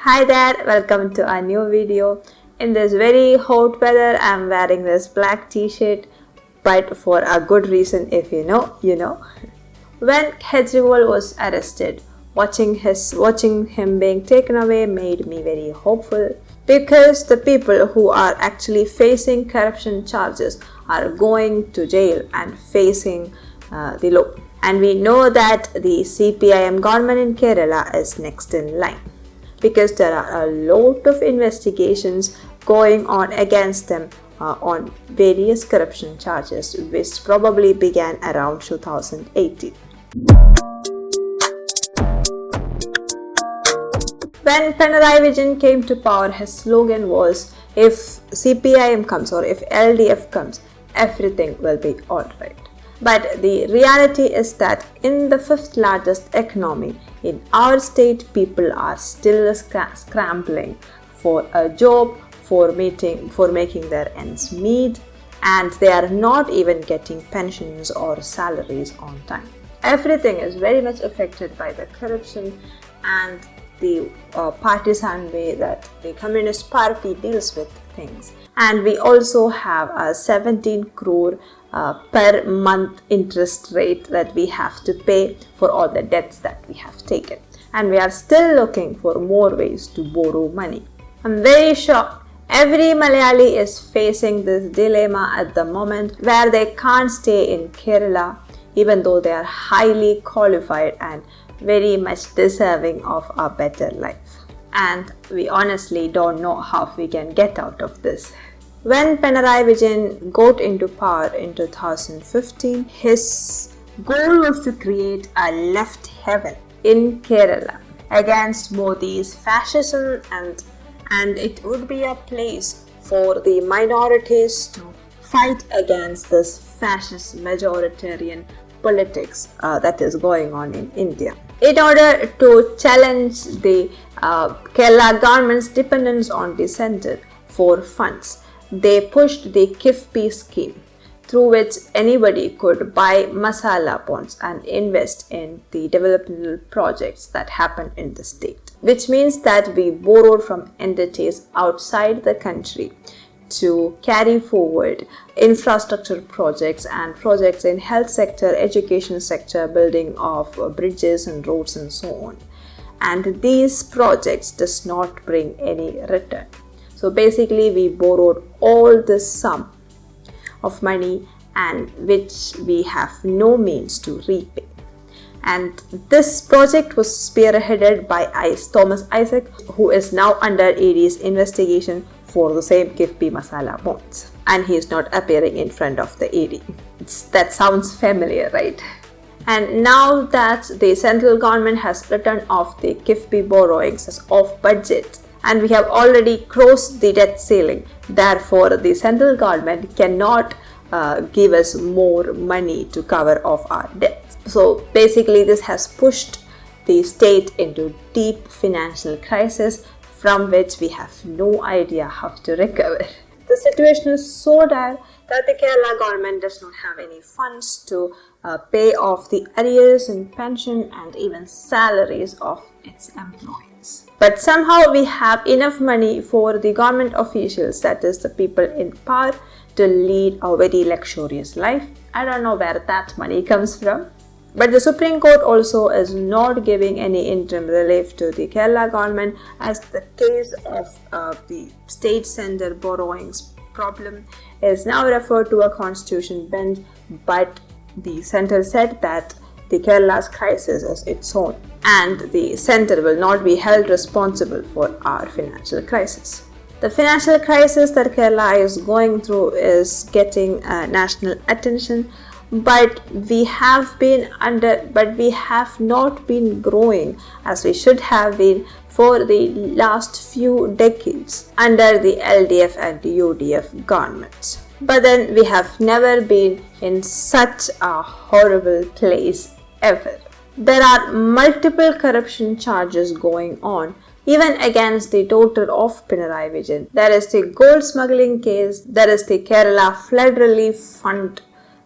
Hi there, welcome to a new video. In this very hot weather, I'm wearing this black t-shirt, but for a good reason. If you know, you know. When Kejriwal was arrested, watching him being taken away made me very hopeful, because the people who are actually facing corruption charges are going to jail and facing the law. And we know that the CPIM government in Kerala is next in line, because there are a lot of investigations going on against them on various corruption charges, which probably began around 2018. When Pinarayi Vijayan came to power, his slogan was, if CPIM comes or if LDF comes, everything will be alright. But the reality is that in the fifth largest economy in our state, people are still scrambling for a job, for making their ends meet, and they are not even getting pensions or salaries on time. Everything is very much affected by the corruption and the partisan way that the Communist Party deals with things. And we also have a 17 crore per month interest rate that we have to pay for all the debts that we have taken. And we are still looking for more ways to borrow money. I'm very sure every Malayali is facing this dilemma at the moment, where they can't stay in Kerala even though they are highly qualified and very much deserving of a better life. And we honestly don't know how we can get out of this. When Pinarayi Vijayan got into power in 2015, his goal was to create a left heaven in Kerala against Modi's fascism, and it would be a place for the minorities to fight against this fascist majoritarian politics that is going on in India. In order to challenge the Kerala government's dependence on the center for funds, they pushed the KIIFB scheme, through which anybody could buy masala bonds and invest in the developmental projects that happen in the state. Which means that we borrowed from entities outside the country to carry forward infrastructure projects and projects in health sector, education sector, building of bridges and roads and so on. And these projects does not bring any return. So basically we borrowed all this sum of money and which we have no means to repay. And this project was spearheaded by Thomas Isaac, who is now under ED's investigation for the same KIIFB Masala Bonds. And he is not appearing in front of the ED. That sounds familiar, right? And now that the central government has written off the KIIFB borrowings as off budget, and we have already crossed the debt ceiling, therefore the central government cannot give us more money to cover off our debts. So basically this has pushed the state into deep financial crisis from which we have no idea how to recover. The situation is so dire that the Kerala government does not have any funds to pay off the arrears in pension and even salaries of its employees. But somehow we have enough money for the government officials, that is the people in power, to lead a very luxurious life. I don't know where that money comes from. But the Supreme Court also is not giving any interim relief to the Kerala government, as the case of the state center borrowings problem is now referred to a constitution bench, but the center said that the Kerala's crisis is its own and the center will not be held responsible for our financial crisis. The financial crisis that Kerala is going through is getting national attention, but we have not been growing as we should have been for the last few decades under the LDF and UDF governments. But then we have never been in such a horrible place ever. There are multiple corruption charges going on, even against the daughter of Pinarayi Vijayan. There is the gold smuggling case, there is the Kerala flood relief fund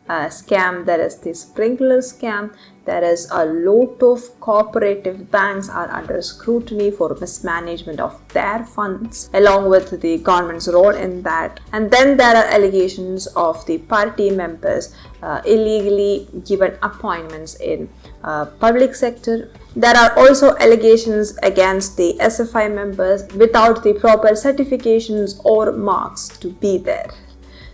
scam, there is the sprinkler scam, there is a lot of cooperative banks are under scrutiny for mismanagement of their funds, along with the government's role in that. And then there are allegations of the party members illegally given appointments in public sector. There are also allegations against the SFI members without the proper certifications or marks to be there.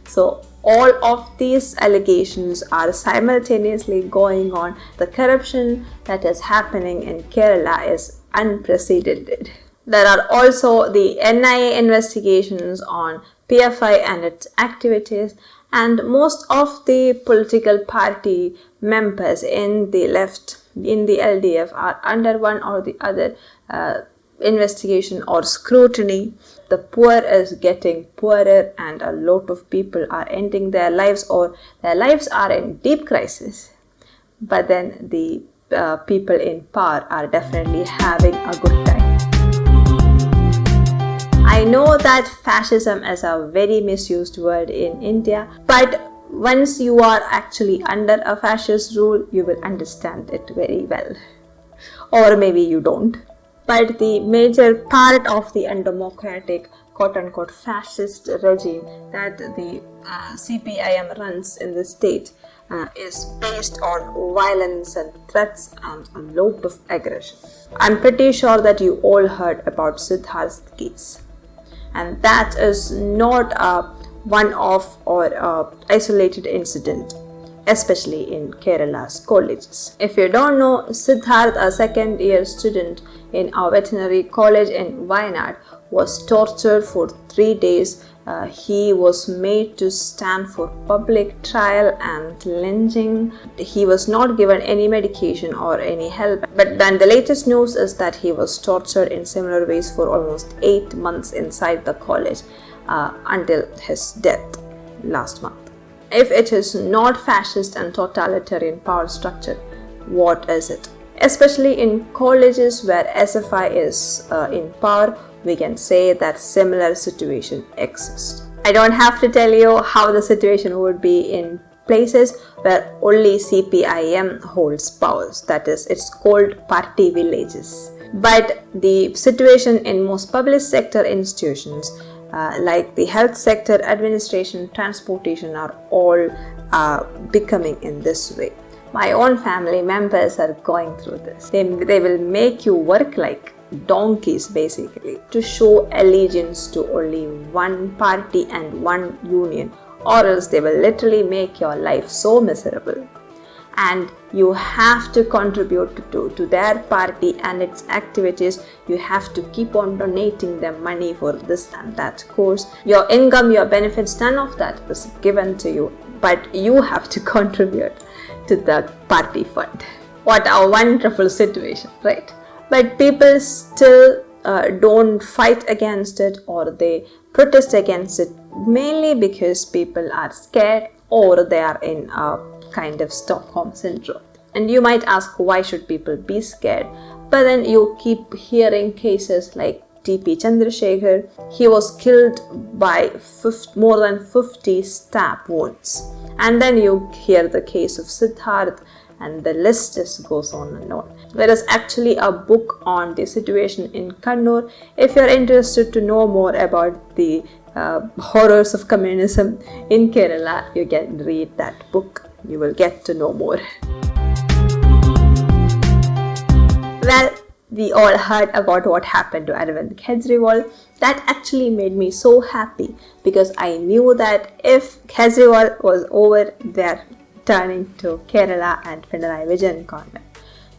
So all of these allegations are simultaneously going on. The corruption that is happening in Kerala is unprecedented. There are also the NIA investigations on PFI and its activities, and most of the political party members in the left, in the LDF, are under one or the other investigation or scrutiny. The poor is getting poorer, and a lot of people are ending their lives, or their lives are in deep crisis. But then the people in power are definitely having a good time. I know that fascism is a very misused word in India, but once you are actually under a fascist rule, you will understand it very well. Or maybe you don't. But the major part of the undemocratic, quote-unquote, fascist regime that the CPIM runs in the state is based on violence and threats and a lot of aggression. I'm pretty sure that you all heard about Siddharth's case. And that is not a one-off or isolated incident, especially in Kerala's colleges. If you don't know, Siddharth, a second-year student in our veterinary college in Wayanad, was tortured for 3 days. He was made to stand for public trial and lynching. He was not given any medication or any help. But then the latest news is that he was tortured in similar ways for almost 8 months inside the college until his death last month. If it is not fascist and totalitarian power structure, what is it? Especially in colleges where SFI is in power, we can say that similar situation exists. I don't have to tell you how the situation would be in places where only CPIM holds powers. That is, it's called party villages. But the situation in most public sector institutions like the health sector, administration, transportation are all becoming in this way. My own family members are going through this. They will make you work like donkeys basically to show allegiance to only one party and one union, or else they will literally make your life so miserable. And you have to contribute to their party and its activities. You have to keep on donating them money for this and that course. Your income, your benefits, none of that is given to you, but you have to contribute to the party fund. What a wonderful situation, right? But people still don't fight against it, or they protest against it, mainly because people are scared, or they are in a kind of Stockholm syndrome. And you might ask, why should people be scared? But then you keep hearing cases like T.P. Chandrasekhar. He was killed by more than 50 stab wounds. And then you hear the case of Siddharth, and the list just goes on and on. There is actually a book on the situation in Kannur. If you're interested to know more about the horrors of communism in Kerala, you can read that book. You will get to know more. Well, we all heard about what happened to Arvind Kejriwal. That actually made me so happy, because I knew that if Kejriwal was over, they're turning to Kerala and Pinarayi Vijayan government.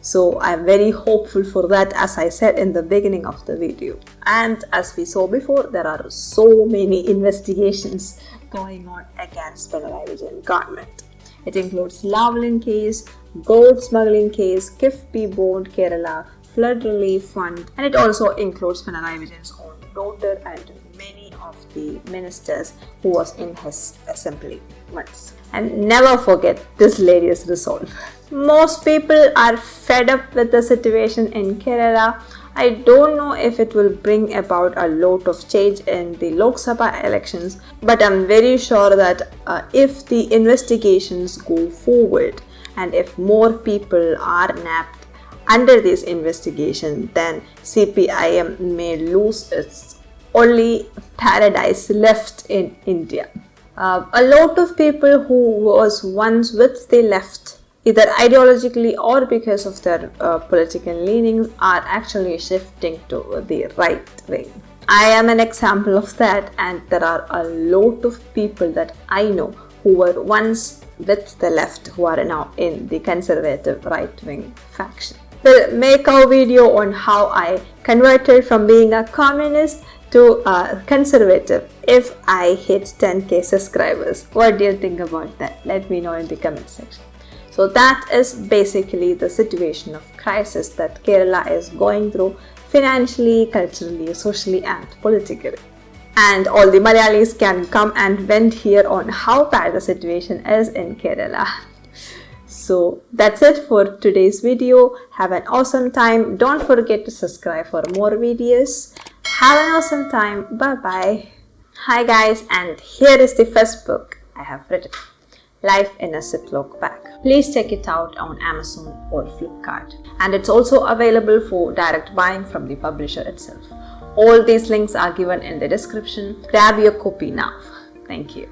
So I'm very hopeful for that, as I said in the beginning of the video. And as we saw before, there are so many investigations going on against Pinarayi Vijayan government. It includes Unraveling case, gold smuggling case, KIIFB Bond Kerala, flood relief fund, and it also includes Pinarayi Vijayan's own daughter and many of the ministers who was in his assembly once. And never forget this lady's resolve. Most people are fed up with the situation in Kerala. I don't know if it will bring about a lot of change in the Lok Sabha elections, but I'm very sure that if the investigations go forward and if more people are nabbed under this investigation, then CPIM may lose its only paradise left in India. A lot of people who was once with the left, either ideologically or because of their political leanings, are actually shifting to the right wing. I am an example of that, and there are a lot of people that I know who were once with the left who are now in the conservative right wing faction. We'll make a video on how I converted from being a communist to a conservative if I hit 10k subscribers. What do you think about that? Let me know in the comment section. So that is basically the situation of crisis that Kerala is going through financially, culturally, socially and politically. And all the Malayalis can come and vent here on how bad the situation is in Kerala. So that's it for today's video. Have an awesome time. Don't forget to subscribe for more videos. Have an awesome time. Bye bye. Hi guys, and here is the first book I have written, Life in a Ziploc Bag. Please check it out on Amazon or Flipkart. And it's also available for direct buying from the publisher itself. All these links are given in the description. Grab your copy now. Thank you.